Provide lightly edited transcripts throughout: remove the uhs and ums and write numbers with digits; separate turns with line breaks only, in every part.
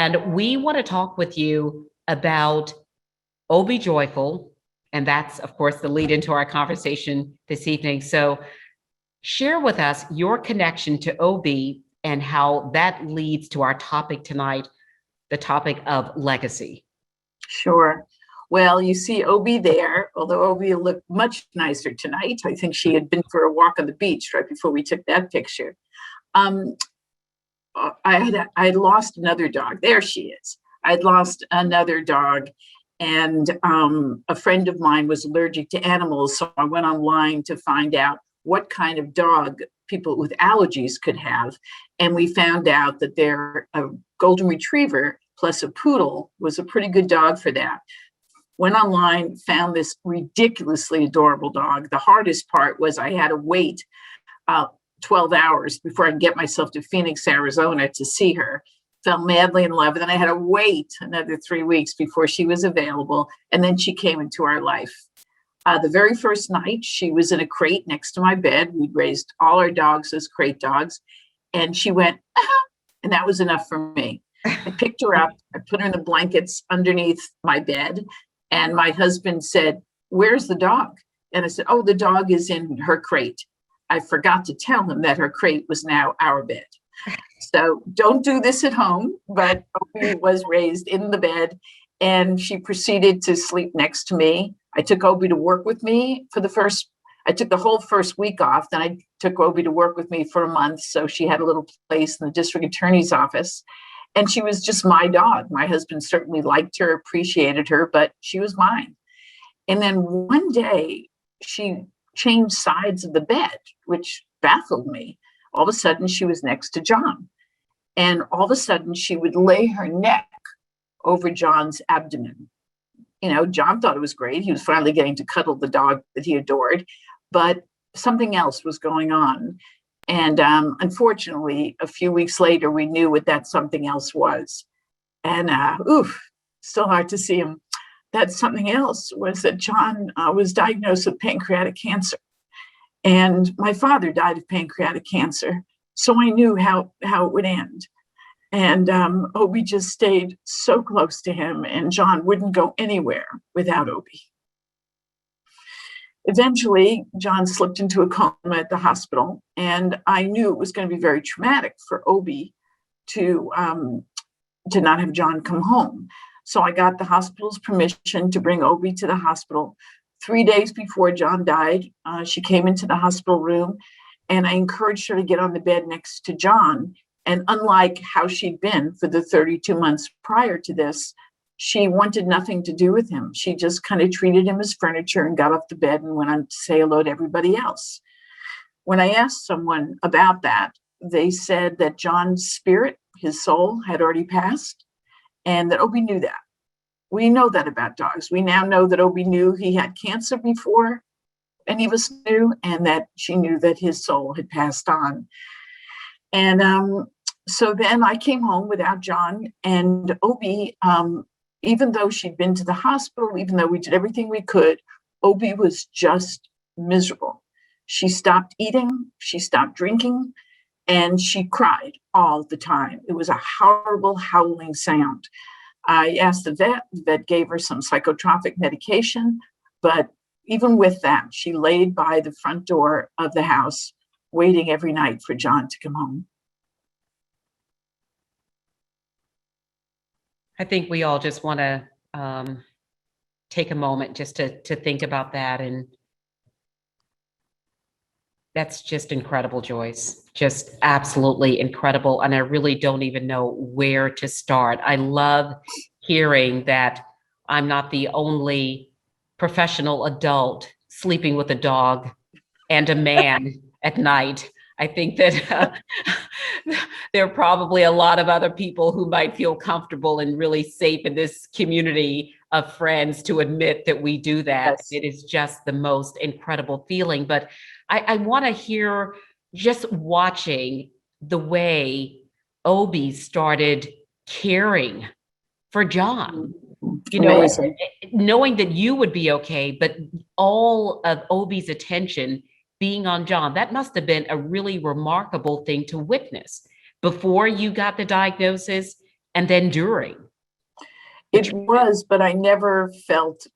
And we want to talk with you about Oh Be Joyful. And that's, of course, the lead into our conversation this evening. So share with us your connection to OB and how that leads to our topic tonight, the topic of legacy.
Sure. Well, you see OB there, although OB looked much nicer tonight. I think she had been for a walk on the beach right before we took that picture. I had lost another dog. There she is. I'd lost another dog, and a friend of mine was allergic to animals, so I went online to find out what kind of dog people with allergies could have, and we found out that a golden retriever plus a poodle was a pretty good dog for that. Went online, found this ridiculously adorable dog. The hardest part was I had to wait 12 hours before I could get myself to Phoenix, Arizona to see her. Fell madly in love. And then I had to wait another 3 weeks before she was available. And then she came into our life. The very first night, she was in a crate next to my bed. We'd raised all our dogs as crate dogs. And she went, and that was enough for me. I picked her up. I put her in the blankets underneath my bed. And my husband said, "Where's the dog?" And I said, "Oh, the dog is in her crate." I forgot to tell him that her crate was now our bed. So don't do this at home, but Opie was raised in the bed and she proceeded to sleep next to me. I took Opie to work with me I took the whole first week off. Then I took Opie to work with me for a month. So she had a little place in the district attorney's office. And she was just my dog. My husband certainly liked her, appreciated her, but she was mine. And then one day she changed sides of the bed, which baffled me. All of a sudden she was next to John. And all of a sudden she would lay her neck over John's abdomen. John thought it was great. He was finally getting to cuddle the dog that he adored, but something else was going on. And unfortunately, a few weeks later, we knew what that something else was. And still hard to see him. That something else was that John was diagnosed with pancreatic cancer. And my father died of pancreatic cancer. So I knew how it would end. And Opie just stayed so close to him, and John wouldn't go anywhere without Opie. Eventually, John slipped into a coma at the hospital, and I knew it was going to be very traumatic for Opie to not have John come home. So I got the hospital's permission to bring Opie to the hospital. 3 days before John died, she came into the hospital room, and I encouraged her to get on the bed next to John. And unlike how she'd been for the 32 months prior to this, she wanted nothing to do with him. She just kind of treated him as furniture and got off the bed and went on to say hello to everybody else. When I asked someone about that, they said that John's spirit, his soul, had already passed, and that Opie knew that. We know that about dogs. We now know that Opie knew he had cancer before any of us knew, and that she knew that his soul had passed on. And so then I came home without John, and Opie, even though she'd been to the hospital, even though we did everything we could, Opie was just miserable. She stopped eating, she stopped drinking, and she cried all the time. It was a horrible howling sound. I asked the vet gave her some psychotropic medication, but even with that, she laid by the front door of the house, waiting every night for John to come home.
I think we all just want to take a moment just to think about that. And that's just incredible, Joyce. Just absolutely incredible. And I really don't even know where to start. I love hearing that I'm not the only professional adult sleeping with a dog and a man at night. I think that there are probably a lot of other people who might feel comfortable and really safe in this community of friends to admit that we do that. Yes. It is just the most incredible feeling. But I want to hear, just watching the way Opie started caring for John.
Amazing.
Knowing that you would be okay, but all of Opie's attention being on John, that must have been a really remarkable thing to witness before you got the diagnosis and then during.
It was, but I never felt,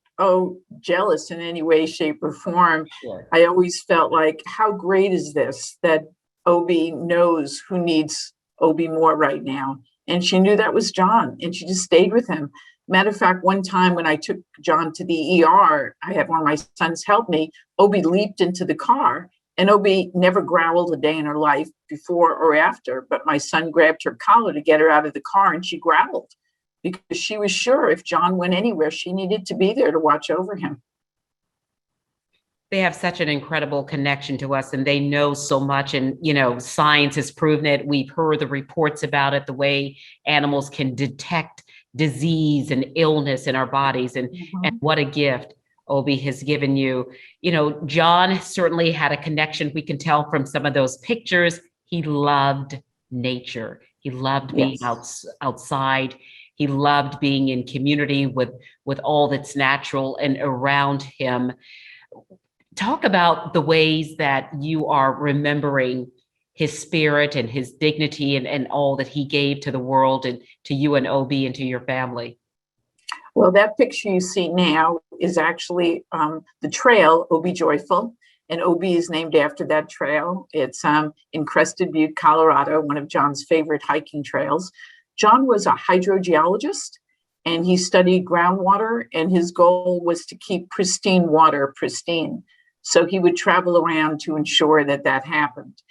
jealous in any way, shape, or form.
Sure.
I always felt like, how great is this that Obi knows who needs Obi more right now? And she knew that was John, and she just stayed with him. Matter of fact, one time when I took John to the ER, I had one of my sons help me. Obi leaped into the car, and Obi never growled a day in her life before or after. But my son grabbed her collar to get her out of the car, and she growled because she was sure if John went anywhere, she needed to be there to watch over him.
They have such an incredible connection to us, and they know so much. And, science has proven it. We've heard the reports about it, the way animals can detect disease and illness in our bodies. And what a gift Obi has given you. John certainly had a connection. We can tell from some of those pictures. He loved nature. He loved being outside. He loved being in community with all that's natural and around him. Talk about the ways that you are remembering his spirit and his dignity and all that he gave to the world and to you and Obi and to your family.
Well, that picture you see now is actually the trail, Obi Joyful, and Obi is named after that trail. It's in Crested Butte, Colorado, one of John's favorite hiking trails. John was a hydrogeologist, and he studied groundwater, and his goal was to keep pristine water pristine. So he would travel around to ensure that that happened.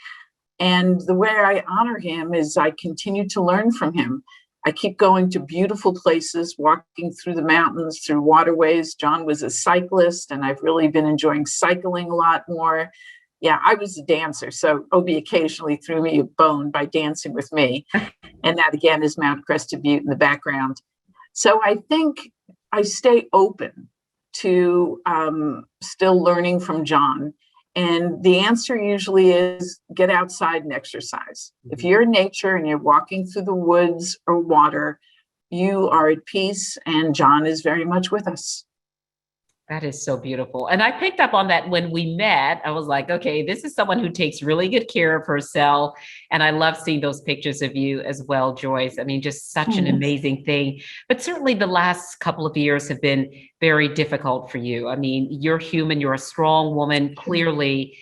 And the way I honor him is I continue to learn from him. I keep going to beautiful places, walking through the mountains, through waterways. John was a cyclist, and I've really been enjoying cycling a lot more. Yeah, I was a dancer, so Obi occasionally threw me a bone by dancing with me. And that, again, is Mount Crested Butte in the background. So I think I stay open to still learning from John. And the answer usually is get outside and exercise. If you're in nature and you're walking through the woods or water, you are at peace, and John is very much with us.
That is so beautiful. And I picked up on that when we met. I was like, okay, this is someone who takes really good care of herself. And I love seeing those pictures of you as well, Joyce. I mean, just such an amazing thing. But certainly the last couple of years have been very difficult for you. I mean, you're human, you're a strong woman. Clearly,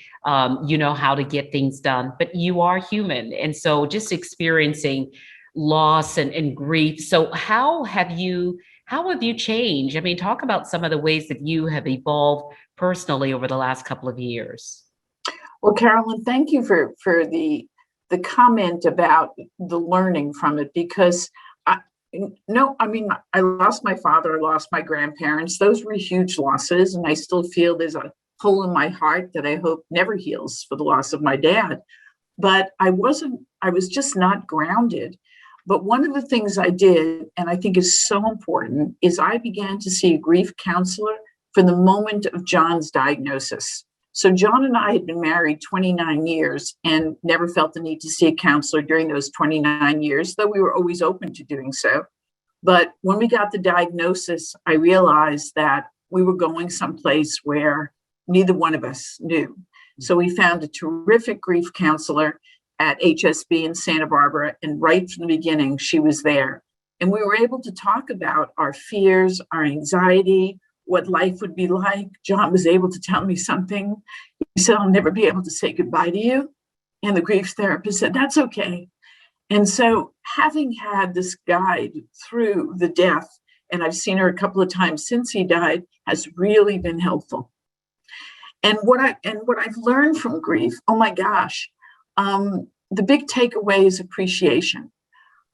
you know how to get things done, but you are human. And so just experiencing loss and grief. So how have you changed? I mean, talk about some of the ways that you have evolved personally over the last couple of years.
Well, Carolyn, thank you for the comment about the learning from it, because I lost my father, I lost my grandparents. Those were huge losses, and I still feel there's a hole in my heart that I hope never heals for the loss of my dad. But I was just not grounded. But one of the things I did, and I think is so important, is I began to see a grief counselor from the moment of John's diagnosis. So John and I had been married 29 years and never felt the need to see a counselor during those 29 years, though we were always open to doing so. But when we got the diagnosis, I realized that we were going someplace where neither one of us knew. So we found a terrific grief counselor at HSB in Santa Barbara. And right from the beginning, she was there. And we were able to talk about our fears, our anxiety, what life would be like. John was able to tell me something. He said, I'll never be able to say goodbye to you. And the grief therapist said, that's okay. And so having had this guide through the death, and I've seen her a couple of times since he died, has really been helpful. And what I've learned from grief, oh my gosh, the big takeaway is appreciation.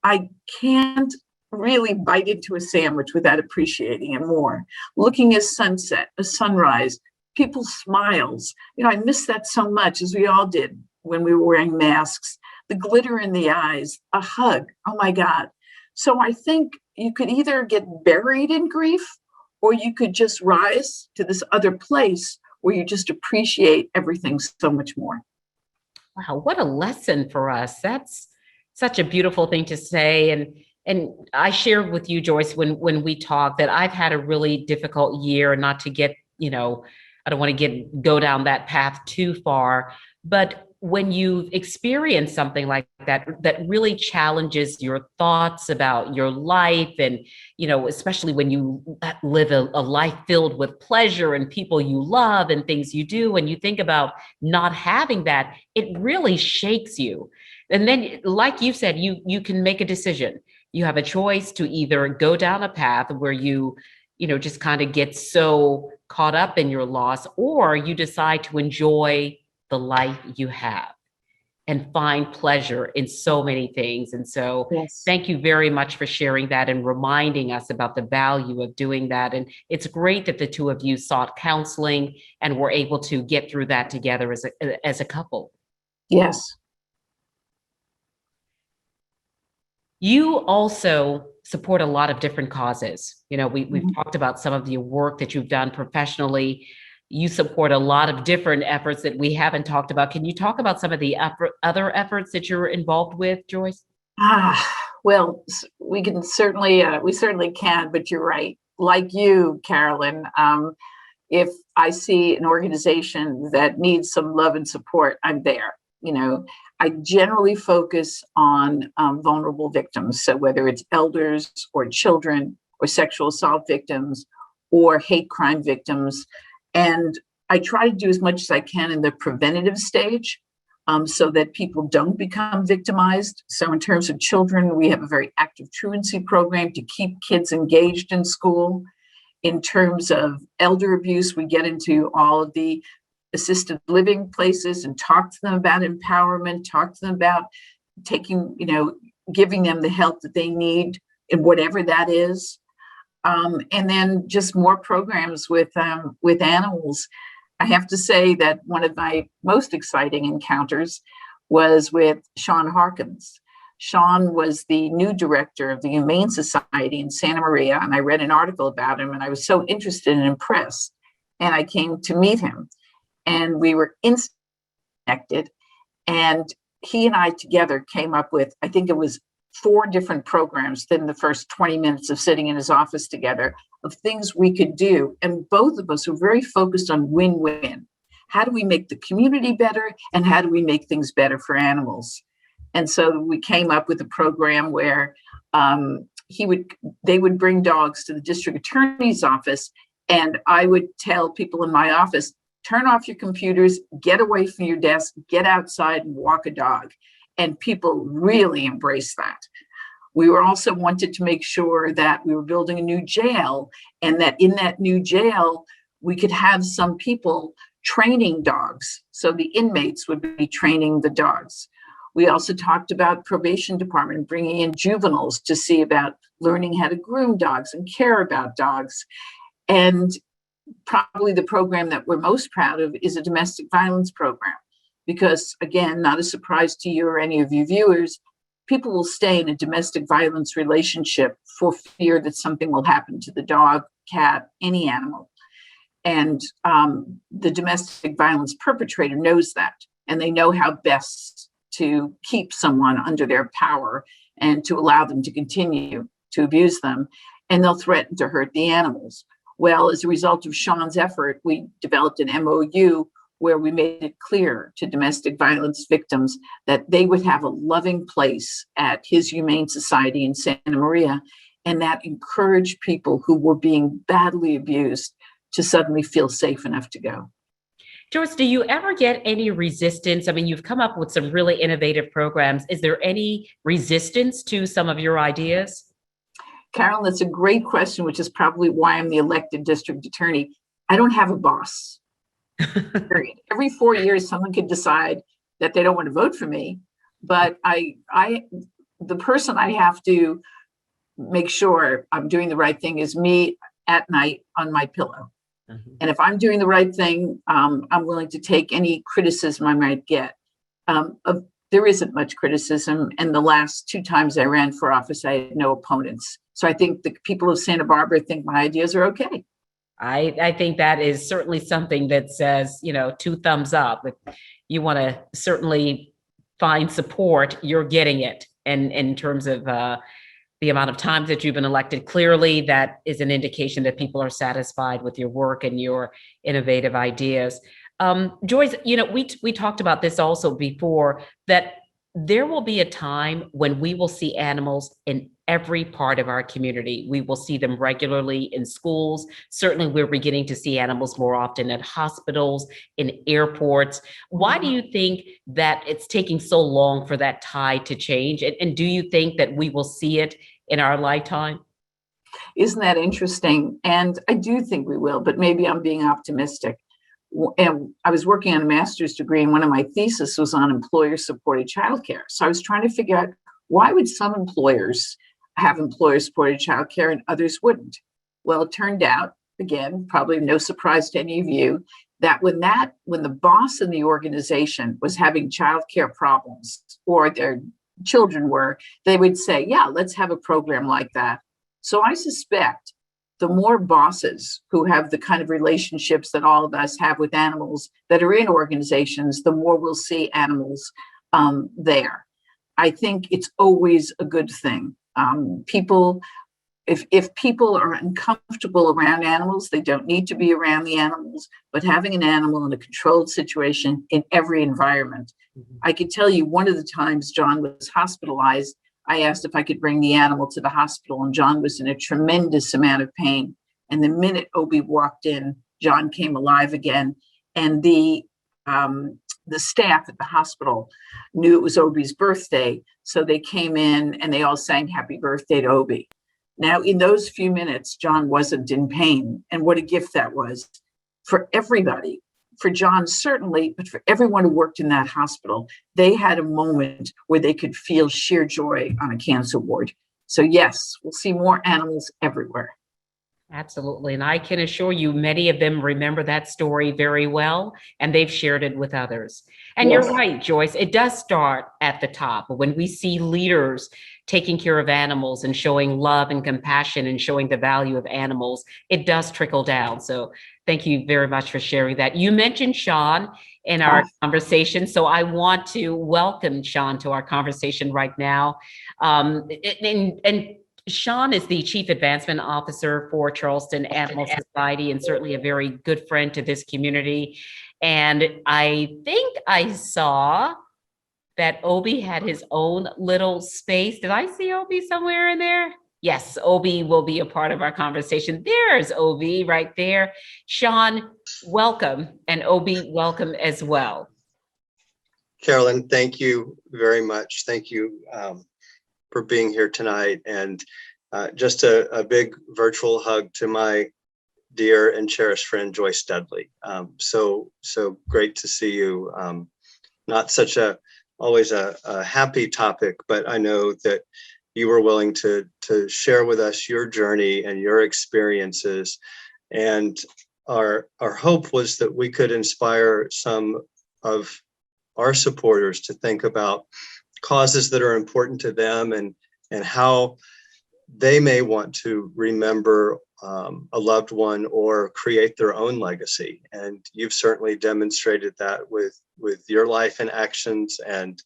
I can't really bite into a sandwich without appreciating it more. Looking at sunset, a sunrise, people's smiles. I miss that so much, as we all did when we were wearing masks. The glitter in the eyes, a hug. Oh my God. So I think you could either get buried in grief, or you could just rise to this other place where you just appreciate everything so much more.
Wow, what a lesson for us. That's such a beautiful thing to say. And I shared with you, Joyce, when we talked, that I've had a really difficult year, not to get, I don't want to go down that path too far. But when you've experienced something like that, that really challenges your thoughts about your life, and, especially when you live a life filled with pleasure and people you love and things you do, and you think about not having that, it really shakes you. And then, like you said, you can make a decision. You have a choice to either go down a path where you just kind of get so caught up in your loss, or you decide to enjoy the life you have and find pleasure in so many things. And so
Yes.
thank you very much for sharing that and reminding us about the value of doing that. And it's great that the two of you sought counseling and were able to get through that together as a couple.
Yes.
You also support a lot of different causes. We've talked about some of the work that you've done professionally. You support a lot of different efforts that we haven't talked about. Can you talk about some of the other efforts that you're involved with, Joyce?
Well, we certainly can, but you're right. Like you, Carolyn, if I see an organization that needs some love and support, I'm there. I generally focus on vulnerable victims. So whether it's elders or children or sexual assault victims or hate crime victims. And I try to do as much as I can in the preventative stage so that people don't become victimized. So in terms of children, we have a very active truancy program to keep kids engaged in school. In terms of elder abuse, we get into all of the assisted living places and talk to them about empowerment, talk to them about giving them the help that they need in whatever that is. And then just more programs with animals. I have to say that one of my most exciting encounters was with Sean Harkins. Sean was the new director of the Humane Society in Santa Maria, and I read an article about him, and I was so interested and impressed. And I came to meet him, and we were instantly connected. And he and I together came up with, I think it was 4 different programs in the first 20 minutes of sitting in his office together of things we could do. And both of us were very focused on win-win. How do we make the community better? And how do we make things better for animals? And so we came up with a program where they would bring dogs to the district attorney's office. And I would tell people in my office, turn off your computers, get away from your desk, get outside and walk a dog. And people really embraced that. We were also wanted to make sure that we were building a new jail, and that in that new jail, we could have some people training dogs. So the inmates would be training the dogs. We also talked about probation department bringing in juveniles to see about learning how to groom dogs and care about dogs. And probably the program that we're most proud of is a domestic violence program. Because again, not a surprise to you or any of your viewers, people will stay in a domestic violence relationship for fear that something will happen to the dog, cat, any animal. And the domestic violence perpetrator knows that, and they know how best to keep someone under their power and to allow them to continue to abuse them, and they'll threaten to hurt the animals. Well, as a result of Sean's effort, we developed an MOU where we made it clear to domestic violence victims that they would have a loving place at his Humane Society in Santa Maria, and that encouraged people who were being badly abused to suddenly feel safe enough to go.
Joyce, do you ever get any resistance? I mean, you've come up with some really innovative programs. Is there any resistance to some of your ideas?
Carolyn, that's a great question, which is probably why I'm the elected district attorney. I don't have a boss. Period. Every 4 years, someone could decide that they don't want to vote for me, but the person I have to make sure I'm doing the right thing is me at night on my pillow. Mm-hmm. And if I'm doing the right thing, I'm willing to take any criticism I might get. There isn't much criticism, and the last 2 times I ran for office, I had no opponents. So I think the people of Santa Barbara think my ideas are okay.
I think that is certainly something that says, 2 thumbs up. If you want to certainly find support, you're getting it. And in terms of the amount of times that you've been elected, clearly that is an indication that people are satisfied with your work and your innovative ideas. Joyce, we talked about this also before, that there will be a time when we will see animals in every part of our community. We will see them regularly in schools. Certainly, we're beginning to see animals more often at hospitals, in airports. Why do you think that it's taking so long for that tide to change? And do you think that we will see it in our lifetime?
Isn't that interesting? And I do think we will, but maybe I'm being optimistic. And I was working on a master's degree, and one of my thesis was on employer-supported childcare. So I was trying to figure out, why would some employers have employer-supported childcare and others wouldn't? Well, it turned out, again, probably no surprise to any of you, that when the boss in the organization was having childcare problems, or their children were, they would say, yeah, let's have a program like that. So I suspect the more bosses who have the kind of relationships that all of us have with animals that are in organizations, the more we'll see animals there. I think it's always a good thing. If people are uncomfortable around animals, they don't need to be around the animals, but having an animal in a controlled situation in every environment. I could tell you, one of the times John was hospitalized, I asked if I could bring the animal to the hospital, and John was in a tremendous amount of pain. And the minute Obi walked in, John came alive again. And the staff at the hospital knew it was Obi's birthday, so they came in and they all sang happy birthday to Obi. Now, in those few minutes, John wasn't in pain. And what a gift that was for everybody. For John, certainly, but for everyone who worked in that hospital, they had a moment where they could feel sheer joy on a cancer ward. So yes, we'll see more animals everywhere.
Absolutely. And I can assure you, many of them remember that story very well, and they've shared it with others. And
Yes.
You're right, Joyce, it does start at the top. When we see leaders taking care of animals and showing love and compassion and showing the value of animals, it does trickle down. So thank you very much for sharing that. You mentioned Sean in our conversation, so I want to welcome Sean to our conversation right now. And Sean is the Chief Advancement Officer for Charleston Animal Society, and certainly a very good friend to this community. And I think I saw that Obi had his own little space. Did I see Obi somewhere in there? Yes, Obi will be a part of our conversation. There's Obi right there. Sean, welcome, and Obi, welcome as well.
Carolyn, thank you very much. Thank you for being here tonight, and just a big virtual hug to my dear and cherished friend Joyce Dudley. So great to see you. Not such always a happy topic, but I know that you were willing to share with us your journey and your experiences, and our hope was that we could inspire some of our supporters to think about causes that are important to them, and how they may want to remember a loved one or create their own legacy. And you've certainly demonstrated that with your life and actions. And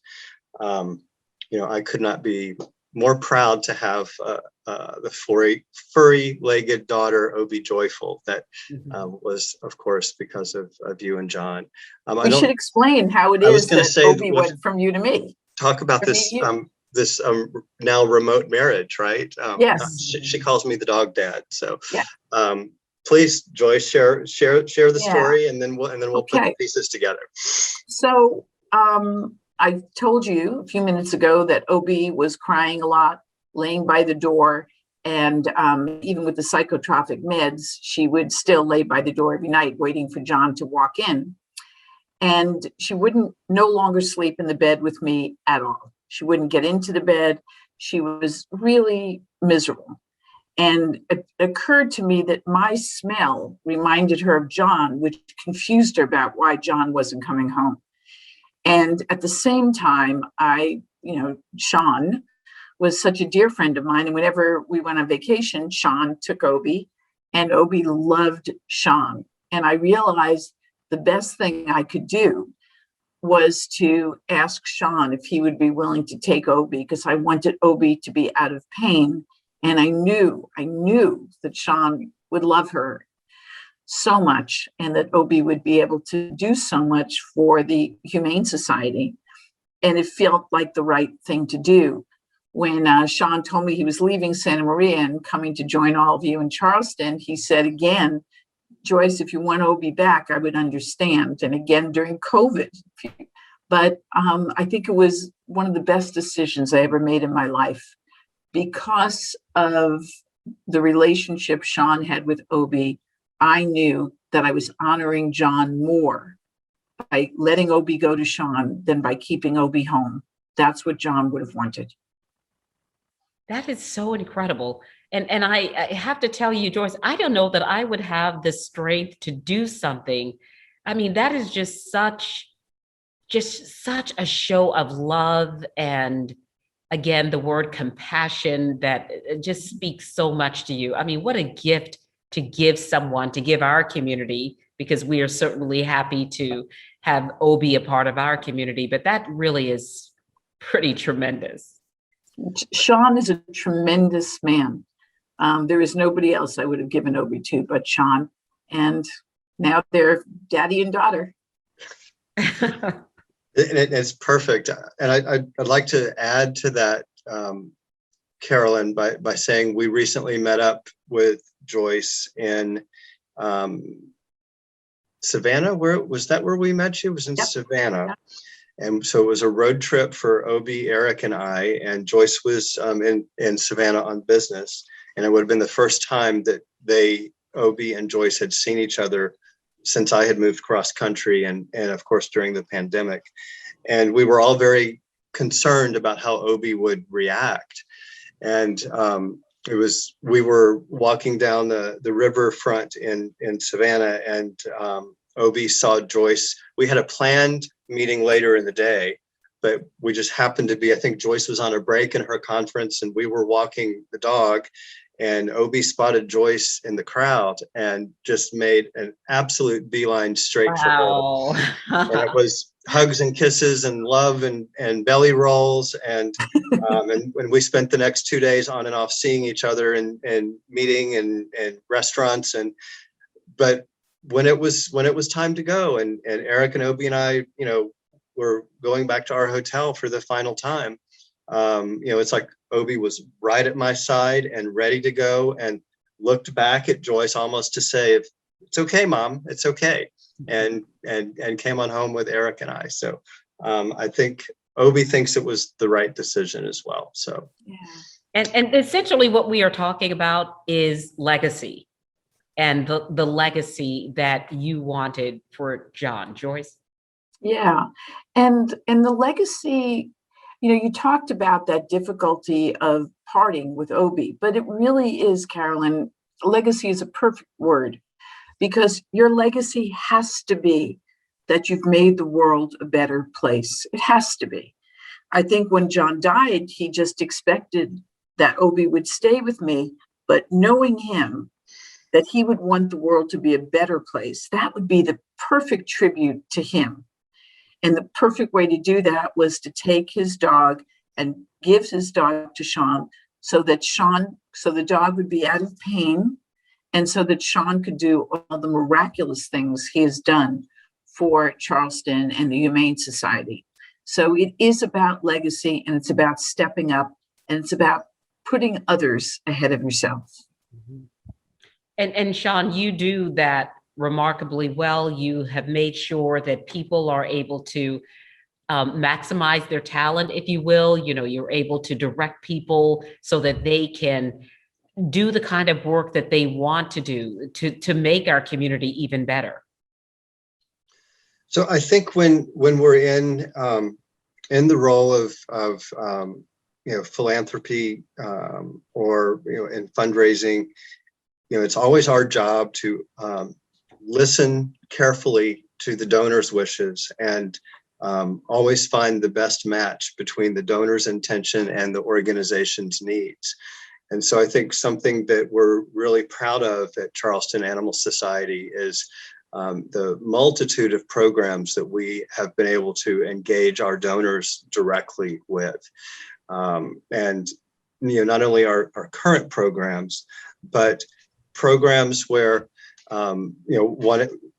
I could not be more proud to have the furry-legged daughter, Obi Joyful, that was, of course, because of you and John.
We should explain how it is that Obi went from you to me.
Talk about this now remote marriage, right?
Yes.
She calls me the dog dad. So
yeah.
Please, Joyce, share the story, and then we'll put the pieces together.
So I told you a few minutes ago that Obi was crying a lot, laying by the door, and even with the psychotropic meds, she would still lay by the door every night waiting for John to walk in. And she wouldn't no longer sleep in the bed with me at all. She wouldn't get into the bed. She was really miserable. And it occurred to me that my smell reminded her of John, which confused her about why John wasn't coming home. And at the same time, Sean was such a dear friend of mine. And whenever we went on vacation, Sean took Obi, and Obi loved Sean. And I realized the best thing I could do was to ask Sean if he would be willing to take Obi, because I wanted Obi to be out of pain. And I knew that Sean would love her. so much, and that Obi would be able to do so much for the Humane Society. And it felt like the right thing to do. When Sean told me he was leaving Santa Maria and coming to join all of you in Charleston, he said again, Joyce, if you want Obi back, I would understand. And again, during COVID. But I think it was one of the best decisions I ever made in my life, because of the relationship Sean had with Obi. I knew that I was honoring John more by letting Obi go to Sean than by keeping Obi home. That's what John would have wanted.
That is so incredible. And I have to tell you, Joyce, I don't know that I would have the strength to do something. I mean, that is just such a show of love, and again, the word compassion that just speaks so much to you. I mean, what a gift to give someone, to give our community, because we are certainly happy to have Obi a part of our community, but that really is pretty tremendous.
Sean is a tremendous man. There is nobody else I would have given Obi to but Sean. And now they're daddy and daughter.
It's perfect. And I'd like to add to that, Carolyn, by saying we recently met up with Joyce in Savannah. Where was that? Where we met you? It was in Savannah. Yep. And so it was a road trip for Obi, Eric, and I. And Joyce was in Savannah on business. And it would have been the first time that Obi and Joyce had seen each other since I had moved cross country, and of course during the pandemic. And we were all very concerned about how Obi would react. And we were walking down the riverfront in Savannah, and Obi saw Joyce. We had a planned meeting later in the day, but we just happened to be, I think Joyce was on a break in her conference, and we were walking the dog, and Obi spotted Joyce in the crowd and just made an absolute beeline straight for her. And it was hugs and kisses and love and belly rolls. And when we spent the next 2 days on and off seeing each other and meeting and restaurants. But when it was time to go, and Eric and Obi and I, were going back to our hotel for the final time, it's like Obi was right at my side and ready to go, and looked back at Joyce almost to say, "It's okay, Mom, it's okay," and came on home with Eric and I. So I think Obi thinks it was the right decision as well. So
yeah.
And essentially what we are talking about is legacy, and the legacy that you wanted for John. Joyce?
Yeah. And the legacy, you talked about that difficulty of parting with Obi, but it really is, Carolyn, legacy is a perfect word, because your legacy has to be that you've made the world a better place. It has to be. I think when John died, he just expected that Obi would stay with me, but knowing him, that he would want the world to be a better place, that would be the perfect tribute to him. And the perfect way to do that was to take his dog and give his dog to Sean, so the dog would be out of pain, and so that Sean could do all the miraculous things he has done for Charleston and the Humane Society. So it is about legacy, and it's about stepping up, and it's about putting others ahead of yourself.
And Sean, you do that remarkably well. You have made sure that people are able to maximize their talent, if you will. You're able to direct people so that they can do the kind of work that they want to do to make our community even better.
So I think when we're in the role of philanthropy or in fundraising, it's always our job to listen carefully to the donor's wishes, and always find the best match between the donor's intention and the organization's needs. And so I think something that we're really proud of at Charleston Animal Society is the multitude of programs that we have been able to engage our donors directly with. And not only our current programs, but programs where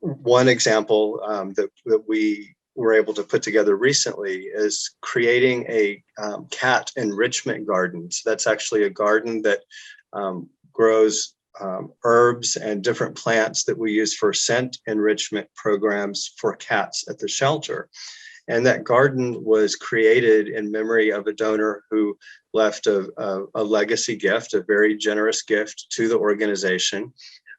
one example that we were able to put together recently is creating a cat enrichment garden. So that's actually a garden that grows herbs and different plants that we use for scent enrichment programs for cats at the shelter. And that garden was created in memory of a donor who left a legacy gift, a very generous gift to the organization.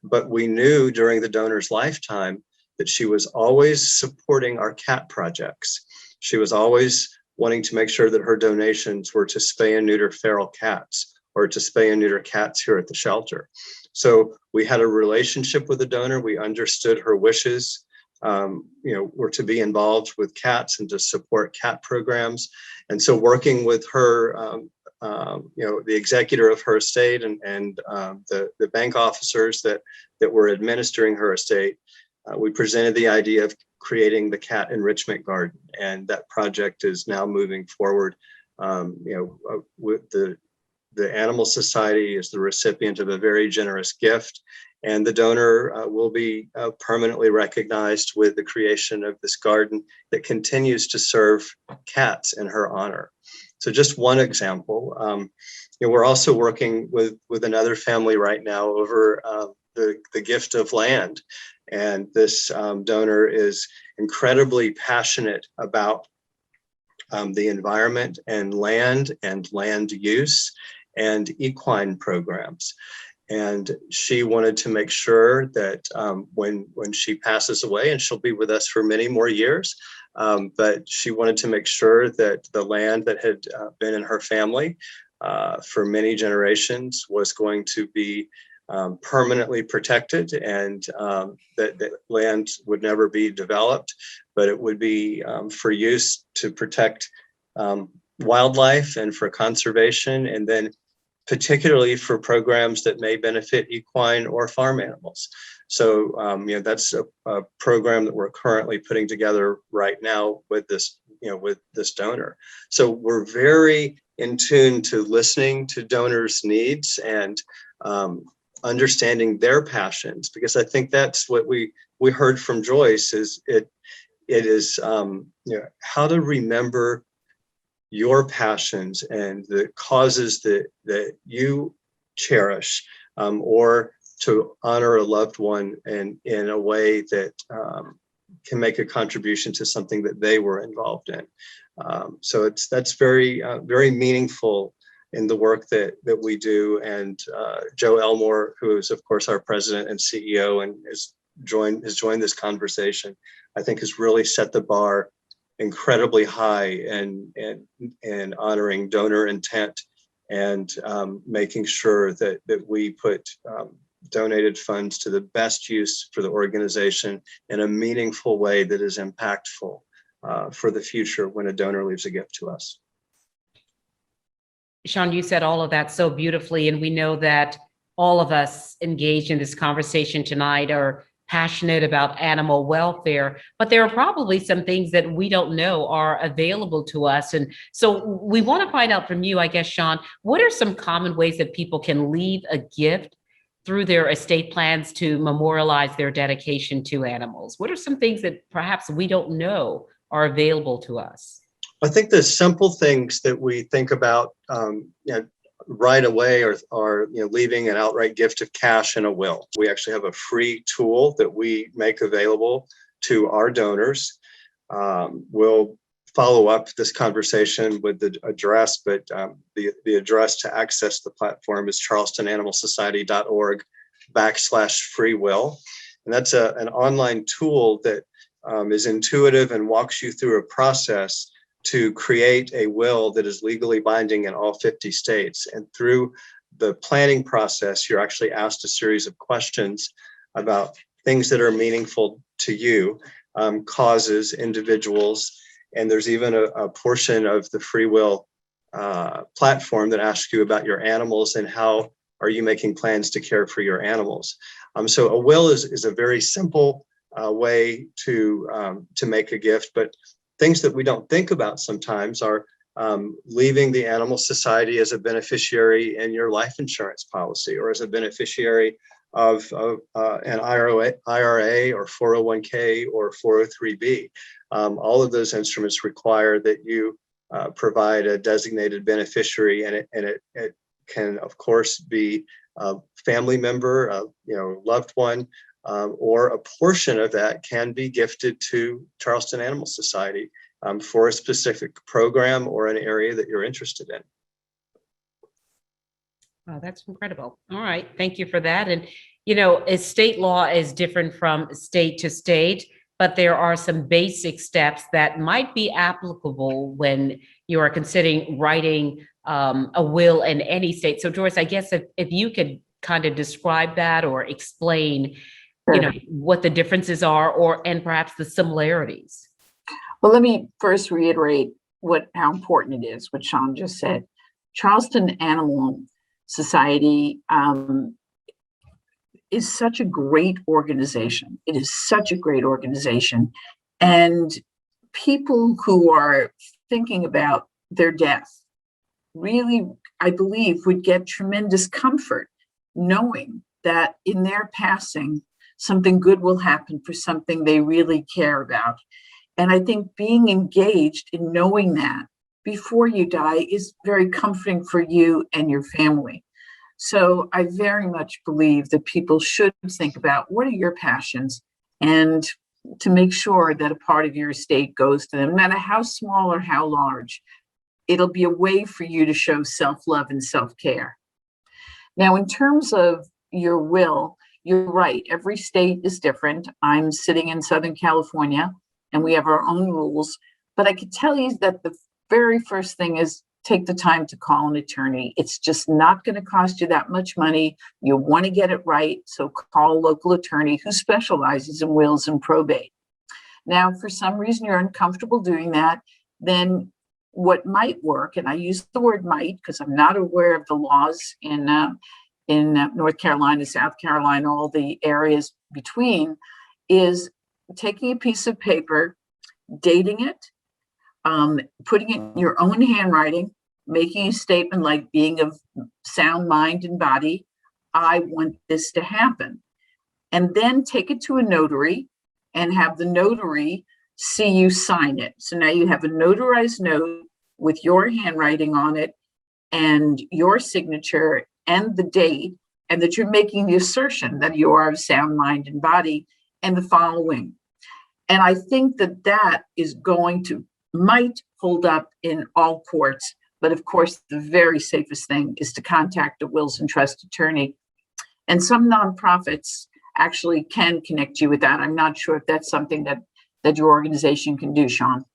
But we knew during the donor's lifetime that she was always supporting our cat projects. She was always wanting to make sure that her donations were to spay and neuter feral cats or to spay and neuter cats here at the shelter. So we had a relationship with the donor. We understood her wishes, were to be involved with cats and to support cat programs. And so working with her, the executor of her estate and the bank officers that were administering her estate, we presented the idea of creating the cat enrichment garden, and that project is now moving forward. With the Animal Society is the recipient of a very generous gift, and the donor will be permanently recognized with the creation of this garden that continues to serve cats in her honor. So just one example. We're also working with another family right now over the gift of land. And this donor is incredibly passionate about the environment and land use and equine programs. And she wanted to make sure that when she passes away, and she'll be with us for many more years, but she wanted to make sure that the land that had been in her family for many generations was going to be permanently protected, and that land would never be developed, but it would be for use to protect wildlife and for conservation, and then particularly for programs that may benefit equine or farm animals. So that's a program that we're currently putting together right now with this donor. So we're very in tune to listening to donors' needs and understanding their passions, because I think that's what we heard from Joyce is it is how to remember your passions and the causes that you cherish, or to honor a loved one in a way that can make a contribution to something that they were involved in. So that's very very meaningful in the work that we do. And Joe Elmore, who is of course our president and CEO and has joined this conversation, I think has really set the bar incredibly high and honoring donor intent and making sure that we put donated funds to the best use for the organization in a meaningful way that is impactful for the future when a donor leaves a gift to us.
Sean, you said all of that so beautifully, and we know that all of us engaged in this conversation tonight are passionate about animal welfare, but there are probably some things that we don't know are available to us. And so we want to find out from you, I guess, Sean, what are some common ways that people can leave a gift through their estate plans to memorialize their dedication to animals? What are some things that perhaps we don't know are available to us?
I think the simple things that we think about right away are leaving an outright gift of cash in a will. We actually have a free tool that we make available to our donors. We'll follow up this conversation with the address, but the address to access the platform is charlestonanimalsociety.org/free-will. And that's an online tool that is intuitive and walks you through a process to create a will that is legally binding in all 50 states. And through the planning process, you're actually asked a series of questions about things that are meaningful to you, causes, individuals, and there's even a portion of the free will platform that asks you about your animals and how are you making plans to care for your animals. So a will is a very simple way to make a gift, but things that we don't think about sometimes are leaving the Animal Society as a beneficiary in your life insurance policy, or as a beneficiary of an IRA or 401k or 403b. All of those instruments require that you provide a designated beneficiary, and it can, of course, be a family member, loved one, or a portion of that can be gifted to Charleston Animal Society for a specific program or an area that you're interested in.
Oh, that's incredible. All right. Thank you for that. And, state law is different from state to state, but there are some basic steps that might be applicable when you are considering writing a will in any state. So Joyce, I guess if you could kind of describe that or explain, what the differences are and perhaps the similarities.
Well, let me first reiterate how important it is, what Sean just said. Charleston Animal Society is such a great organization. It is such a great organization. And people who are thinking about their death really, I believe, would get tremendous comfort knowing that in their passing, something good will happen for something they really care about. And I think being engaged in knowing that before you die is very comforting for you and your family. So I very much believe that people should think about what are your passions and to make sure that a part of your estate goes to them, no matter how small or how large. It'll be a way for you to show self-love and self-care. Now, in terms of your will, you're right. Every state is different. I'm sitting in Southern California and we have our own rules, but I could tell you that the very first thing is take the time to call an attorney. It's just not going to cost you that much money. You want to get it right. So call a local attorney who specializes in wills and probate. Now, if for some reason you're uncomfortable doing that, then what might work, and I use the word might because I'm not aware of the laws in North Carolina, South Carolina, all the areas between, is taking a piece of paper, dating it, putting it in your own handwriting, making a statement like being of sound mind and body, I want this to happen. And then take it to a notary and have the notary see you sign it. So now you have a notarized note with your handwriting on it and your signature and the date, and that you're making the assertion that you are of sound mind and body and the following. And I think that is might hold up in all courts. But of course, the very safest thing is to contact a wills and trust attorney. And some nonprofits actually can connect you with that. I'm not sure if that's something that your organization can do, Sean.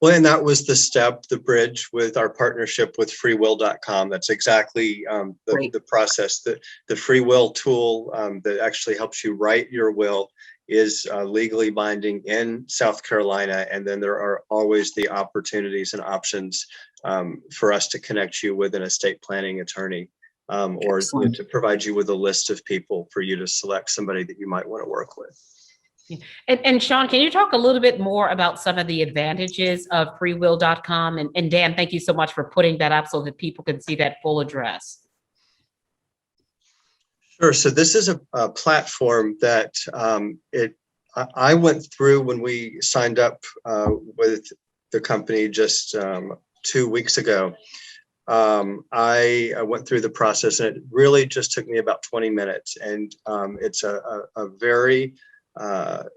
Well, and that was the bridge with our partnership with freewill.com. That's exactly the process. The free will tool that actually helps you write your will is legally binding in South Carolina. And then there are always the opportunities and options for us to connect you with an estate planning attorney or to provide you with a list of people for you to select somebody that you might want to work with.
And Sean, can you talk a little bit more about some of the advantages of freewill.com? And Dan, thank you so much for putting that up so that people can see that full address.
Sure. So this is a platform that I went through when we signed up with the company just 2 weeks ago. I went through the process and it really just took me about 20 minutes. And it's a very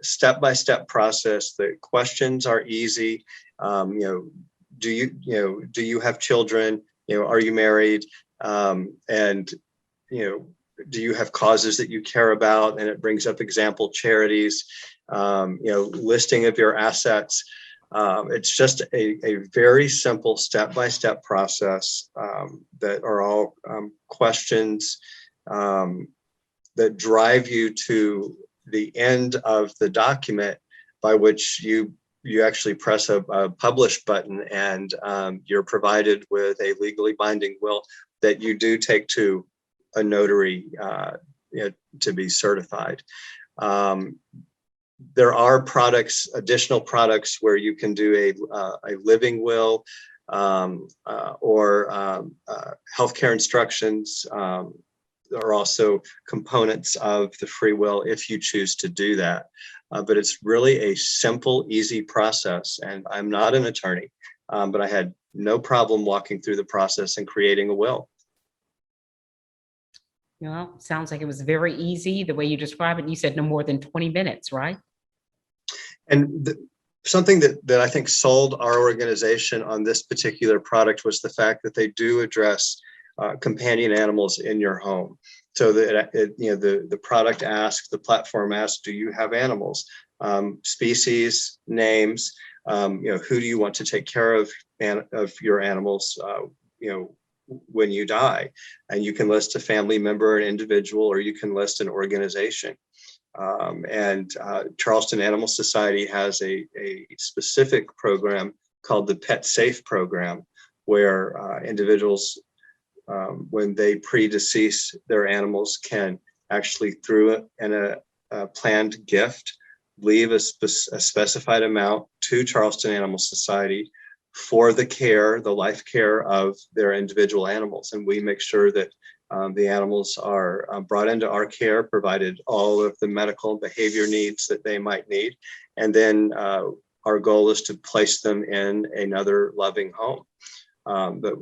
step-by-step process. The questions are easy. Do you have children? Are you married? And do you have causes that you care about? And it brings up example charities, listing of your assets. It's just a very simple step-by-step process that are all questions that drive you to the end of the document, by which you actually press a publish button and you're provided with a legally binding will that you do take to a notary to be certified. There are additional products where you can do a living will or healthcare instructions. are also components of the free will if you choose to do that. But it's really a simple, easy process. And I'm not an attorney, but I had no problem walking through the process and creating a will.
Well, sounds like it was very easy the way you describe it. You said no more than 20 minutes, right?
And something that I think sold our organization on this particular product was the fact that they do address companion animals in your home. So that the product asks, the platform asks, do you have animals? Species, names, who do you want to take care of your animals, when you die? And you can list a family member, an individual, or you can list an organization. Charleston Animal Society has a specific program called the Pet Safe program, where individuals, when they predecease their animals, can actually, through a planned gift, leave a specified amount to Charleston Animal Society for the life care of their individual animals. And we make sure that the animals are brought into our care, provided all of the medical and behavior needs that they might need. And then our goal is to place them in another loving home. But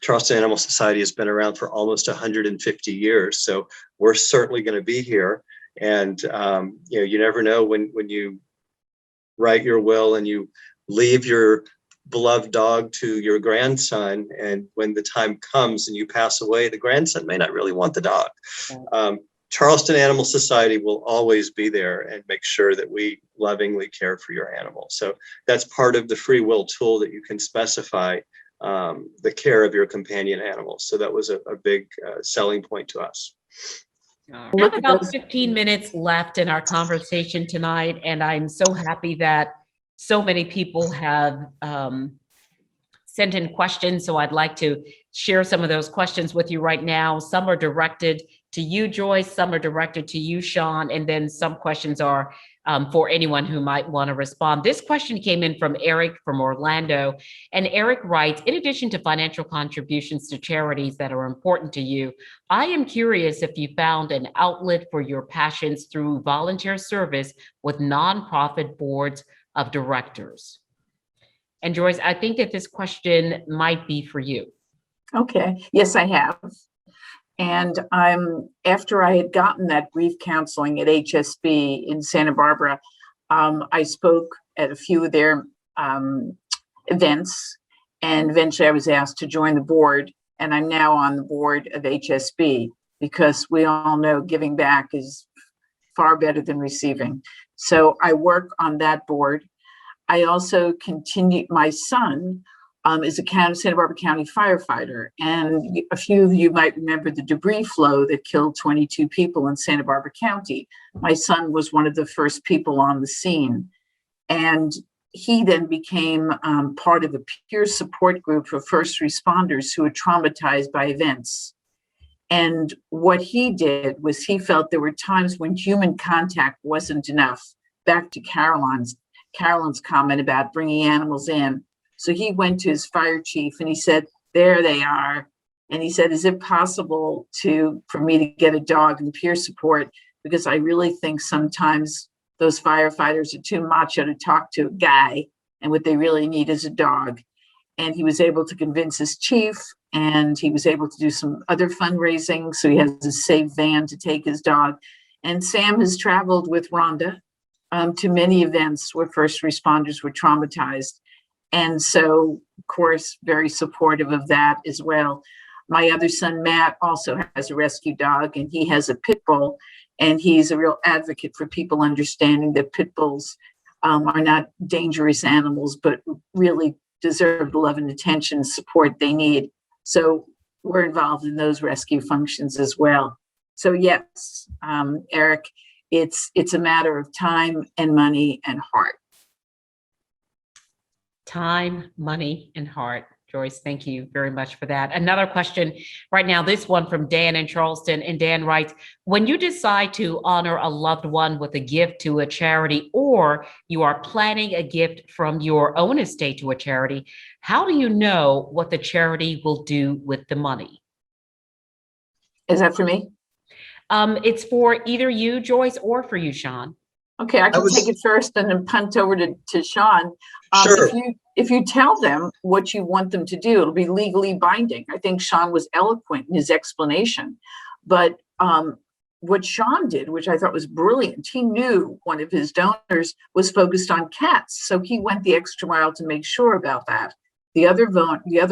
Charleston Animal Society has been around for almost 150 years. So we're certainly going to be here. And, you never know when you write your will and you leave your beloved dog to your grandson, and when the time comes and you pass away, the grandson may not really want the dog. Charleston Animal Society will always be there and make sure that we lovingly care for your animal. So that's part of the free will tool, that you can specify the care of your companion animals. So that was a big selling point to us.
We have about 15 minutes left in our conversation tonight, and I'm so happy that so many people have sent in questions. So I'd like to share some of those questions with you right now. Some are directed to you, Joyce, some are directed to you, Sean, and then some questions are for anyone who might want to respond. This question came in from Eric from Orlando, and Eric writes, in addition to financial contributions to charities that are important to you, I am curious if you found an outlet for your passions through volunteer service with nonprofit boards of directors. And Joyce, I think that this question might be for you.
Okay, yes, I have. And after I had gotten that grief counseling at HSB in Santa Barbara, I spoke at a few of their events, and eventually I was asked to join the board, and I'm now on the board of HSB, because we all know giving back is far better than receiving. So I work on that board. I also continue, my son is a Santa Barbara County firefighter. And a few of you might remember the debris flow that killed 22 people in Santa Barbara County. My son was one of the first people on the scene. And he then became part of a peer support group for first responders who were traumatized by events. And what he did was he felt there were times when human contact wasn't enough. Back to Carolyn's comment about bringing animals in. So he went to his fire chief and he said, there they are. And he said, is it possible for me to get a dog and peer support? Because I really think sometimes those firefighters are too macho to talk to a guy, and what they really need is a dog. And he was able to convince his chief, and he was able to do some other fundraising. So he has a safe van to take his dog. And Sam has traveled with Rhonda to many events where first responders were traumatized. And so, of course, very supportive of that as well. My other son, Matt, also has a rescue dog, and he has a pit bull, and he's a real advocate for people understanding that pit bulls are not dangerous animals, but really deserve the love and attention and support they need. So we're involved in those rescue functions as well. So yes, Eric, it's a matter of time and money and heart.
Time, money, and heart. Joyce, thank you very much for that. Another question right now, this one from Dan in Charleston, and Dan writes, when you decide to honor a loved one with a gift to a charity, or you are planning a gift from your own estate to a charity, how do you know what the charity will do with the money?
Is that for me?
It's for either you, Joyce, or for you, Sean.
Okay, I can take it first and then punt over to Sean.
Sure.
If you tell them what you want them to do, it'll be legally binding. I think Sean was eloquent in his explanation, but what Sean did, which I thought was brilliant, he knew one of his donors was focused on cats, so he went the extra mile to make sure about that. The other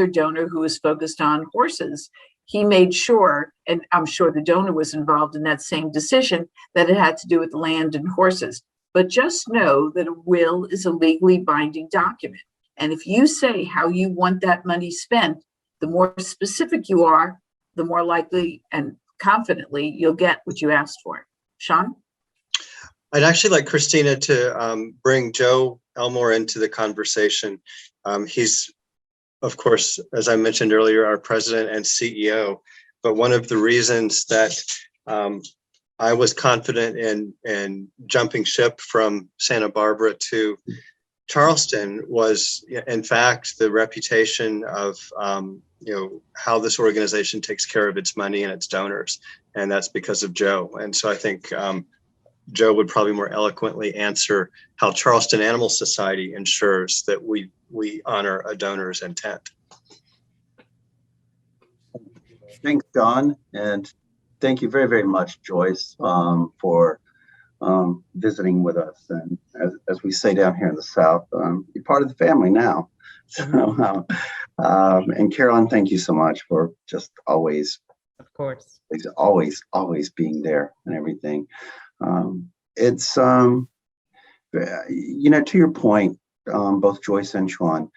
donor who was focused on horses, he made sure, and I'm sure the donor was involved in that same decision, that it had to do with land and horses. But just know that a will is a legally binding document. And if you say how you want that money spent, the more specific you are, the more likely and confidently you'll get what you asked for. Sean?
I'd actually like Christina to bring Joe Elmore into the conversation. He's, of course, as I mentioned earlier, our president and CEO. But one of the reasons that I was confident in jumping ship from Santa Barbara to Charleston was, in fact, the reputation of how this organization takes care of its money and its donors, and that's because of Joe. And so I think Joe would probably more eloquently answer how Charleston Animal Society ensures that we honor a donor's intent.
Thanks, Don, and thank you very, very much, Joyce, for visiting with us. And as we say down here in the South, you're part of the family now. So, and Carolyn, thank you so much for just always,
Of course.
always being there and everything. It's, to your point, both Joyce and Sean,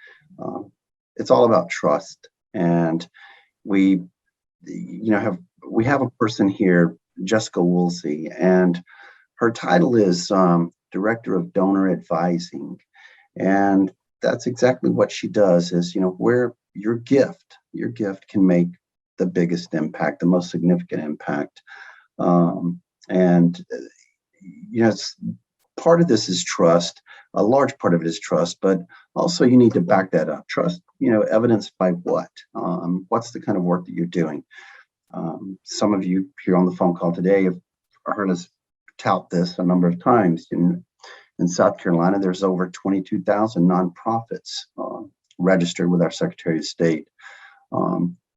it's all about trust. And we have a person here, Jessica Woolsey, and her title is Director of Donor Advising. And that's exactly what she does is, where your gift can make the biggest impact, the most significant impact. It's part of this is trust. A large part of it is trust, but also you need to back that up. Trust, evidenced by what? What's the kind of work that you're doing? Some of you here on the phone call today have heard us tout this a number of times. In South Carolina, there's over 22,000 nonprofits registered with our Secretary of State.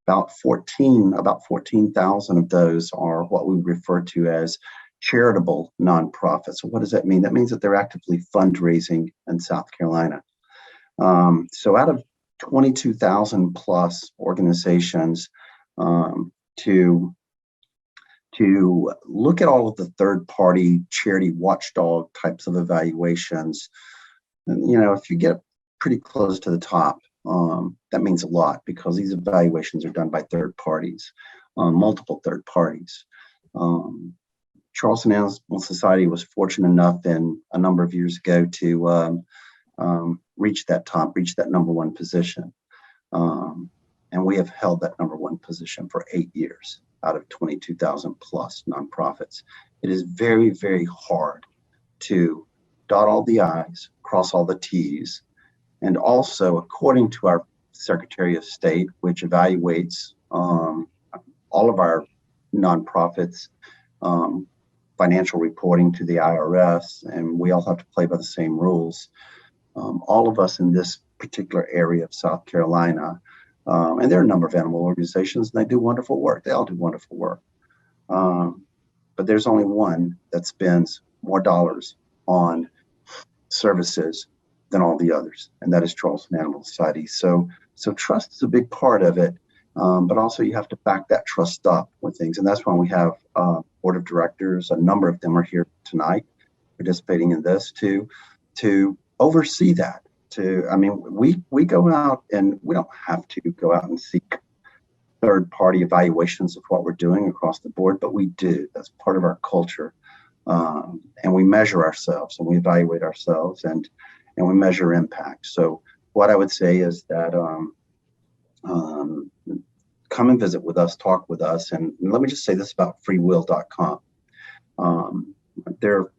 About 14,000 of those are what we refer to as charitable nonprofits. So what does that mean? That means that they're actively fundraising in South Carolina. So out of 22,000 plus organizations, to look at all of the third-party charity watchdog types of evaluations, and, if you get pretty close to the top, that means a lot because these evaluations are done by third parties, multiple third parties. Charleston Animal Society was fortunate enough in a number of years ago to reach that number one position. And we have held that number one position for 8 years out of 22,000 plus nonprofits. It is very, very hard to dot all the I's, cross all the T's. And also, according to our Secretary of State, which evaluates all of our nonprofits, financial reporting to the IRS, and we all have to play by the same rules. All of us in this particular area of South Carolina, and there are a number of animal organizations, and they do wonderful work. They all do wonderful work. But there's only one that spends more dollars on services than all the others, and that is Charleston Animal Society. So trust is a big part of it, but also you have to back that trust up with things. And that's why we have board of directors. A number of them are here tonight participating in this to oversee that. We go out, and we don't have to go out and seek third-party evaluations of what we're doing across the board, but we do. That's part of our culture. And we measure ourselves, and we evaluate ourselves, and we measure impact. So what I would say is that come and visit with us, talk with us. And let me just say this about freewill.com. There are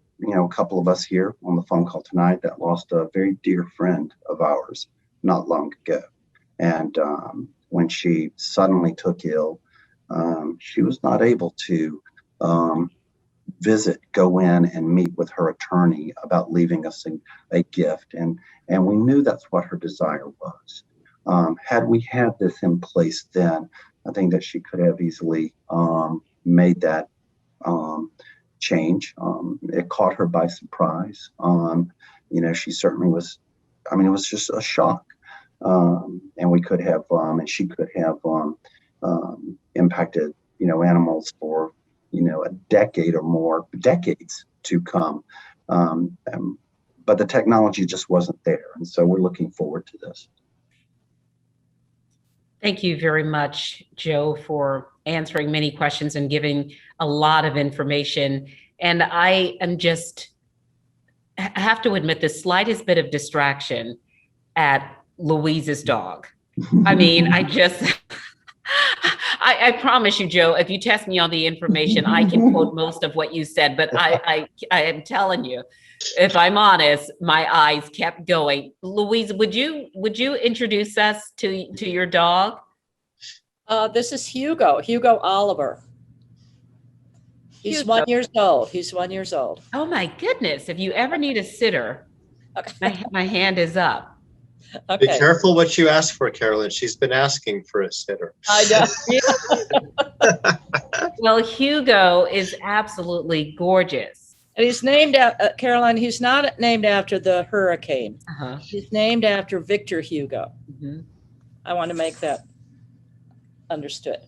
a couple of us here on the phone call tonight that lost a very dear friend of ours not long ago. And when she suddenly took ill, she was not able to go in and meet with her attorney about leaving us a gift. And we knew that's what her desire was. Had we had this in place then, I think that she could have easily made that change. It caught her by surprise. She certainly was, it was just a shock. And we could have, and she could have impacted, animals for, a decade or more, decades to come. But the technology just wasn't there. And so we're looking forward to this.
Thank you very much, Joe, for answering many questions and giving a lot of information. And I have to admit the slightest bit of distraction at Louise's dog. I promise you, Joe, if you test me on the information, I can quote most of what you said, but I am telling you, if I'm honest, my eyes kept going. Louise, would you introduce us to your dog?
This is Hugo Oliver. He's
Hugo.
1 year old. He's 1 year old.
Oh my goodness. If you ever need a sitter,
Okay.
my hand is up.
Be
Okay.
careful what you ask for, Carolyn. She's been asking for a sitter.
I know.
Well, Hugo is absolutely gorgeous.
And he's named Carolyn. He's not named after the hurricane.
Uh-huh.
He's named after Victor Hugo.
Mhm.
I want to make that understood.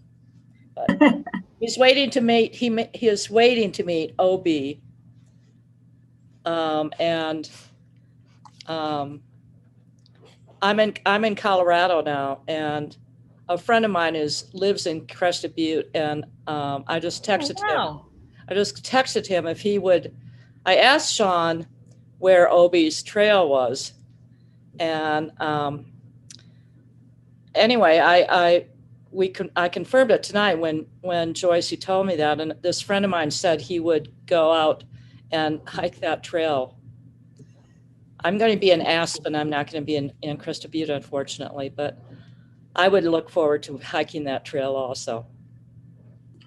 But he's waiting to meet. He is waiting to meet OB. I'm in Colorado now, and a friend of mine lives in Crested Butte, and I just texted him. I just texted him if he would. I asked Sean where OB's trail was, and anyway, I confirmed it tonight when Joyce, you told me that, and this friend of mine said he would go out and hike that trail. I'm going to be in Aspen. I'm not going to be in Crested Butte, unfortunately, but I would look forward to hiking that trail also.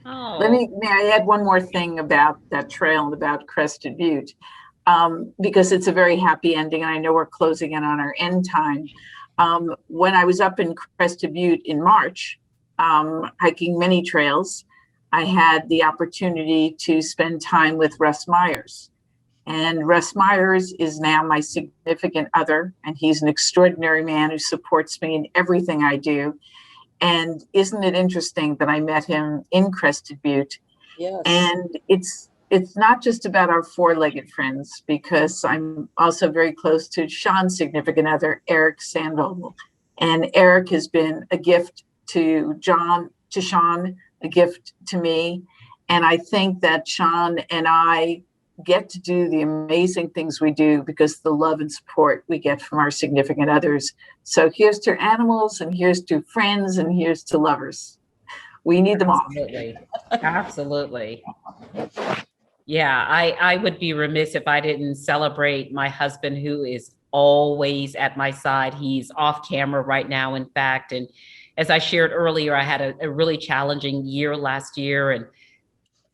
Oh.
May I add one more thing about that trail and about Crested Butte, because it's a very happy ending, and I know we're closing in on our end time. When I was up in Crested Butte in March, hiking many trails, I had the opportunity to spend time with Russ Myers. And Russ Myers is now my significant other, and he's an extraordinary man who supports me in everything I do. And isn't it interesting that I met him in Crested Butte?
Yes.
And it's not just about our four-legged friends, because I'm also very close to Sean's significant other, Eric Sandvogel. And Eric has been a gift to Sean, a gift to me. And I think that Sean and I get to do the amazing things we do because the love and support we get from our significant others. So here's to animals, and here's to friends, and here's to lovers. We need them all.
Absolutely. Absolutely. Yeah, I would be remiss if I didn't celebrate my husband, who is always at my side. He's off camera right now, in fact. And as I shared earlier, I had a really challenging year last year, and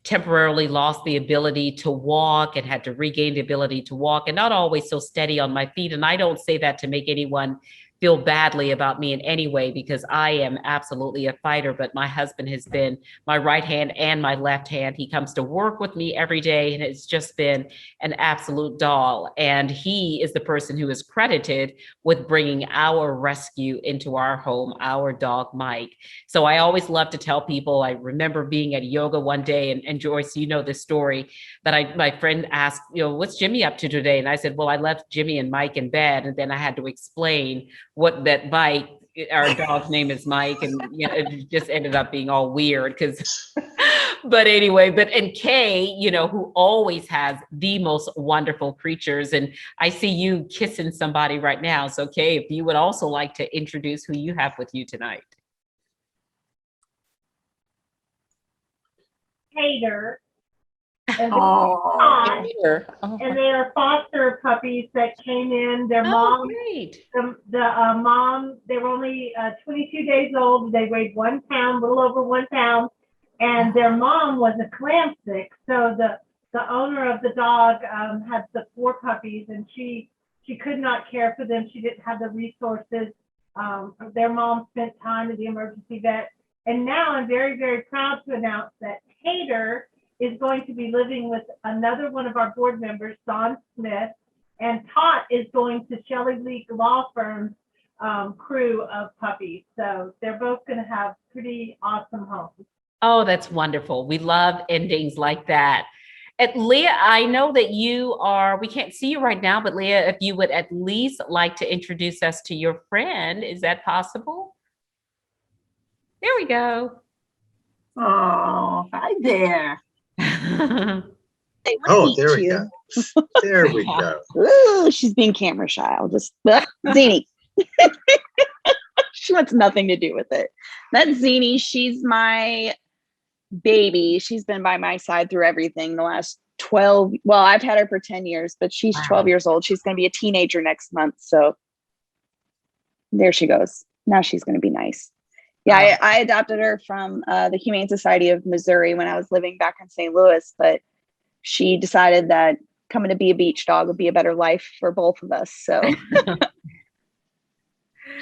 temporarily lost the ability to walk and had to regain the ability to walk, and not always so steady on my feet. And I don't say that to make anyone feel badly about me in any way, because I am absolutely a fighter, but my husband has been my right hand and my left hand. He comes to work with me every day, and it's just been an absolute doll. And he is the person who is credited with bringing our rescue into our home, our dog, Mike. So I always love to tell people, I remember being at yoga one day, and Joyce, you know this story, that my friend asked, what's Jimmy up to today? And I said, well, I left Jimmy and Mike in bed. And then I had to explain what that Mike, our dog's name is Mike, and it just ended up being all weird because, but anyway, and Kay, who always has the most wonderful creatures, and I see you kissing somebody right now. So Kay, if you would also like to introduce who you have with you tonight.
Hater. And,
Oh,
and they are foster puppies that came in. Their mom,
Great.
the mom, they were only 22 days old. They weighed 1 pound, a little over 1 pound. and their mom was a clam sick. So the owner of the dog had the 4 puppies, and she could not care for them. She didn't have the resources. Their mom spent time at the emergency vet. And now I'm very, very proud to announce that Tater is going to be living with another one of our board members, Don Smith, and Tot is going to Shelley Leak Law Firm's crew of puppies. So they're both going to have pretty awesome homes.
Oh, that's wonderful. We love endings like that. And Leah, I know that we can't see you right now, but Leah, if you would at least like to introduce us to your friend, is that possible? There we go.
Oh, hi there.
They would
Oh,
meet
there we
you.
go. There we go.
Ooh, she's being camera shy. I'll just Zini. She wants nothing to do with it. That's Zini. She's my baby. She's been by my side through everything the last 12. Well, I've had her for 10 years, but she's 12 years old. She's going to be a teenager next month. So there she goes. Now she's going to be nice. Yeah, I adopted her from the Humane Society of Missouri when I was living back in St. Louis, but she decided that coming to be a beach dog would be a better life for both of us. So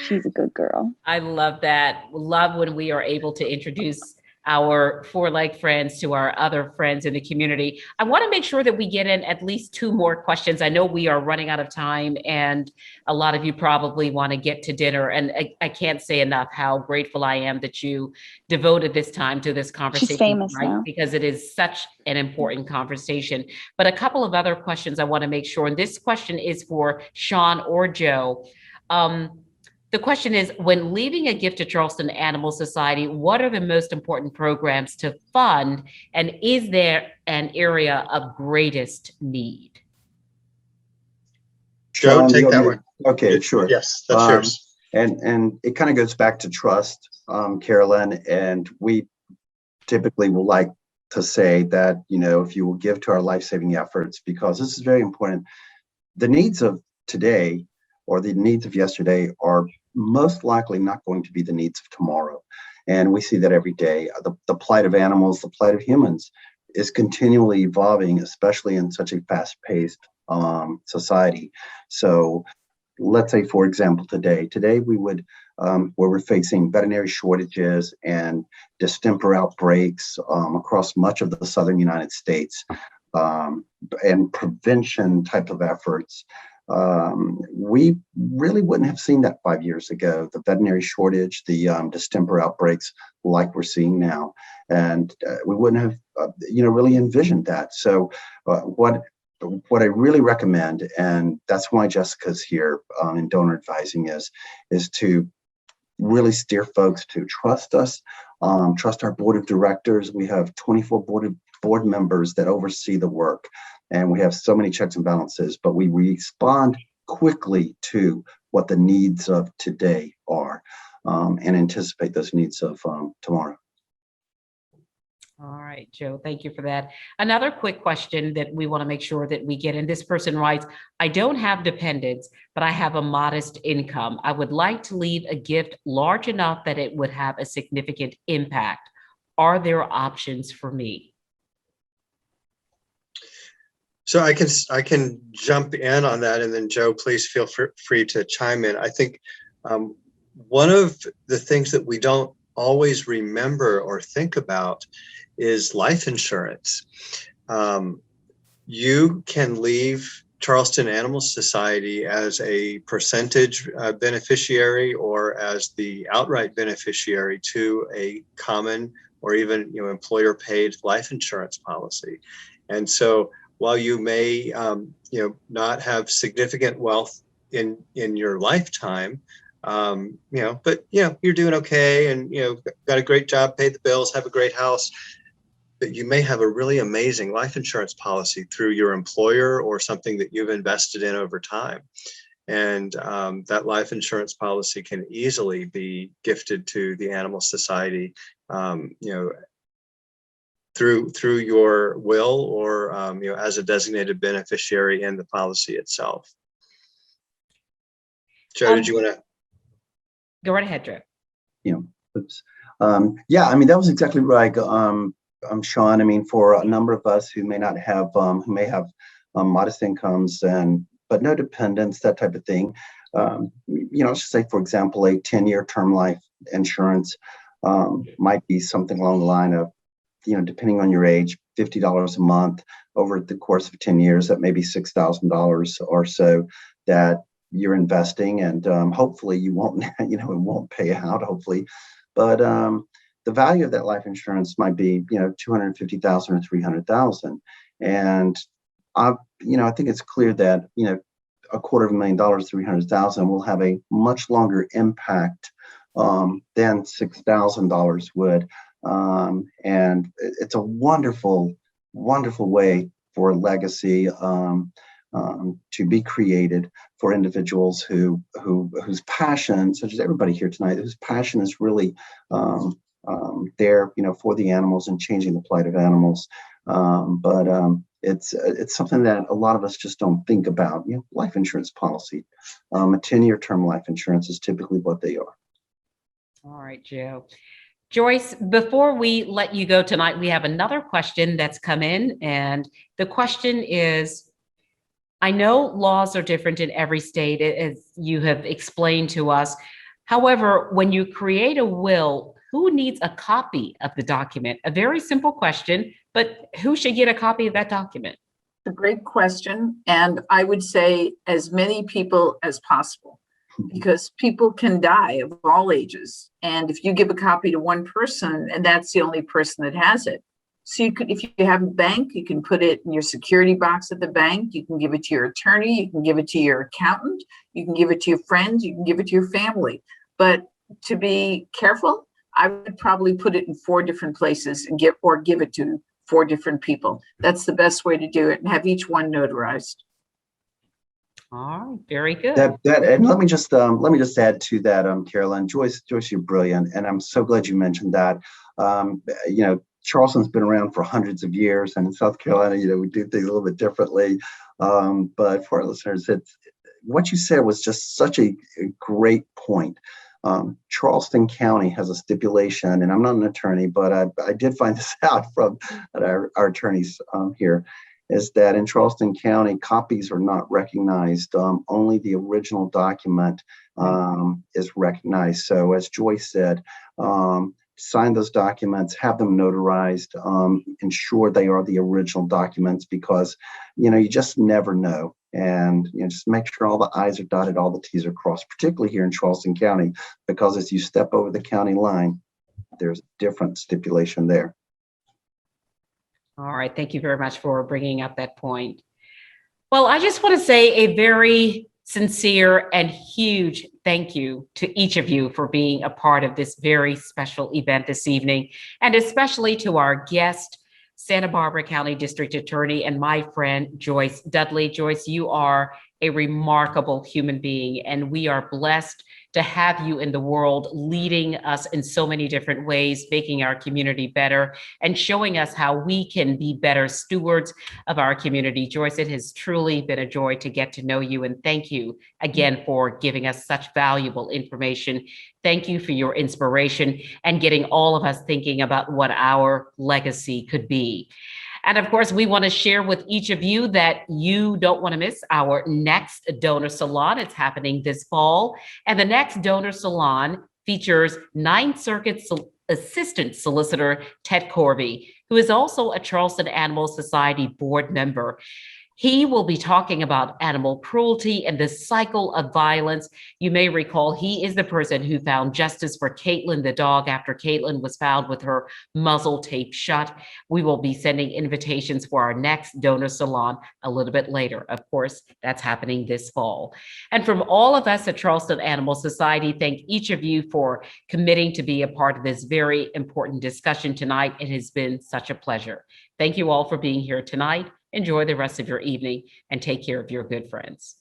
she's a good girl.
I love that. Love when we are able to introduce our 4-leg friends to our other friends in the community. I want to make sure that we get in at least 2 more questions. I know we are running out of time, and a lot of you probably want to get to dinner. And I can't say enough how grateful I am that you devoted this time to this conversation.
She's famous now.
Because it is such an important conversation. But a couple of other questions I want to make sure, and this question is for Sean or Joe. The question is, when leaving a gift to Charleston Animal Society, what are the most important programs to fund? And is there an area of greatest need?
Joe,
Sean,
take
you
that
want
one.
me- Okay, sure.
Yes, that's yours.
And it kind of goes back to trust, Carolyn, and we typically will like to say that, if you will give to our life-saving efforts, because this is very important, the needs of today or the needs of yesterday are most likely not going to be the needs of tomorrow. And we see that every day. The plight of animals, the plight of humans is continually evolving, especially in such a fast-paced society. So let's say, for example, today we would, where we're facing veterinary shortages and distemper outbreaks across much of the southern United States, and prevention type of efforts, we really wouldn't have seen that 5 years ago. The veterinary shortage, the distemper outbreaks like we're seeing now, and we wouldn't have, really envisioned that. So what I really recommend, and that's why Jessica's here in donor advising, is to really steer folks to trust us, trust our board of directors. We have 24 board members that oversee the work, and we have so many checks and balances, but we respond quickly to what the needs of today are, and anticipate those needs of tomorrow.
All right, Joe, thank you for that. Another quick question that we want to make sure that we get in. This person writes, I don't have dependents, but I have a modest income. I would like to leave a gift large enough that it would have a significant impact. Are there options for me?
So I can jump in on that, and then Joe, please feel free to chime in. I think one of the things that we don't always remember or think about is life insurance. You can leave Charleston Animal Society as a percentage beneficiary or as the outright beneficiary to a common or even employer paid life insurance policy. And so while you may not have significant wealth in your lifetime, but you're doing okay, and got a great job, paid the bills, have a great house, but you may have a really amazing life insurance policy through your employer or something that you've invested in over time. And that life insurance policy can easily be gifted to the Animal Society, through your will or as a designated beneficiary in the policy itself. Joe, did you want to?
Go right ahead, Joe.
Yeah, I mean, that was exactly right. Sean, I mean, for a number of us who may not have, who may have modest incomes but no dependents, that type of thing. Let's just say, for example, a 10-year term life insurance might be something along the line of, depending on your age, $50 a month over the course of 10 years. That may be $6,000 or so that you're investing, and hopefully you won't, it won't pay out, hopefully. But the value of that life insurance might be, $250,000 or $300,000. And I think it's clear that, $250,000, $300,000 will have a much longer impact than $6,000 would. And it's a wonderful, wonderful way for a legacy to be created for individuals whose passion, such as everybody here tonight, whose passion is really there, for the animals and changing the plight of animals. But it's something that a lot of us just don't think about. Life insurance policy, a 10-year term life insurance is typically what they are.
All right, Joe. Joyce, before we let you go tonight, we have another question that's come in. And the question is, I know laws are different in every state, as you have explained to us. However, when you create a will, who needs a copy of the document? A very simple question, but who should get a copy of that document?
A great question. And I would say as many people as possible, because people can die of all ages. And if you give a copy to one person and that's the only person that has it. So you could, if you have a bank, you can put it in your security box at the bank. You can give it to your attorney. You can give it to your accountant. You can give it to your friends. You can give it to your family. But to be careful, I would probably put it in 4 different places and give it to 4 different people. That's the best way to do it, and have each one notarized.
All right, very good.
And let me just add to that, Carolyn. Joyce, you're brilliant, and I'm so glad you mentioned that. Charleston's been around for hundreds of years, and in South Carolina, we do things a little bit differently. But for our listeners, what you said was just such a great point. Charleston County has a stipulation, and I'm not an attorney, but I did find this out from our attorneys here, is that in Charleston County, copies are not recognized. Only the original document is recognized. So as Joyce said, sign those documents, have them notarized, ensure they are the original documents, because, you just never know. And just make sure all the I's are dotted, all the T's are crossed, particularly here in Charleston County, because as you step over the county line, there's a different stipulation there.
All right, thank you very much for bringing up that point. Well, I just want to say a very sincere and huge thank you to each of you for being a part of this very special event this evening, and especially to our guest, Santa Barbara County District Attorney and my friend, Joyce Dudley. Joyce, you are a remarkable human being, and we are blessed to have you in the world, leading us in so many different ways, making our community better and showing us how we can be better stewards of our community. Joyce, it has truly been a joy to get to know you, and thank you again for giving us such valuable information. Thank you for your inspiration and getting all of us thinking about what our legacy could be. And of course, we want to share with each of you that you don't want to miss our next Donor Salon. It's happening this fall. And the next Donor Salon features Ninth Circuit Assistant Solicitor Ted Corby, who is also a Charleston Animal Society board member. He will be talking about animal cruelty and the cycle of violence. You may recall he is the person who found justice for Caitlin the dog after Caitlin was found with her muzzle taped shut. We will be sending invitations for our next Donor Salon a little bit later. Of course, that's happening this fall. And from all of us at Charleston Animal Society, thank each of you for committing to be a part of this very important discussion tonight. It has been such a pleasure. Thank you all for being here tonight. Enjoy the rest of your evening and take care of your good friends.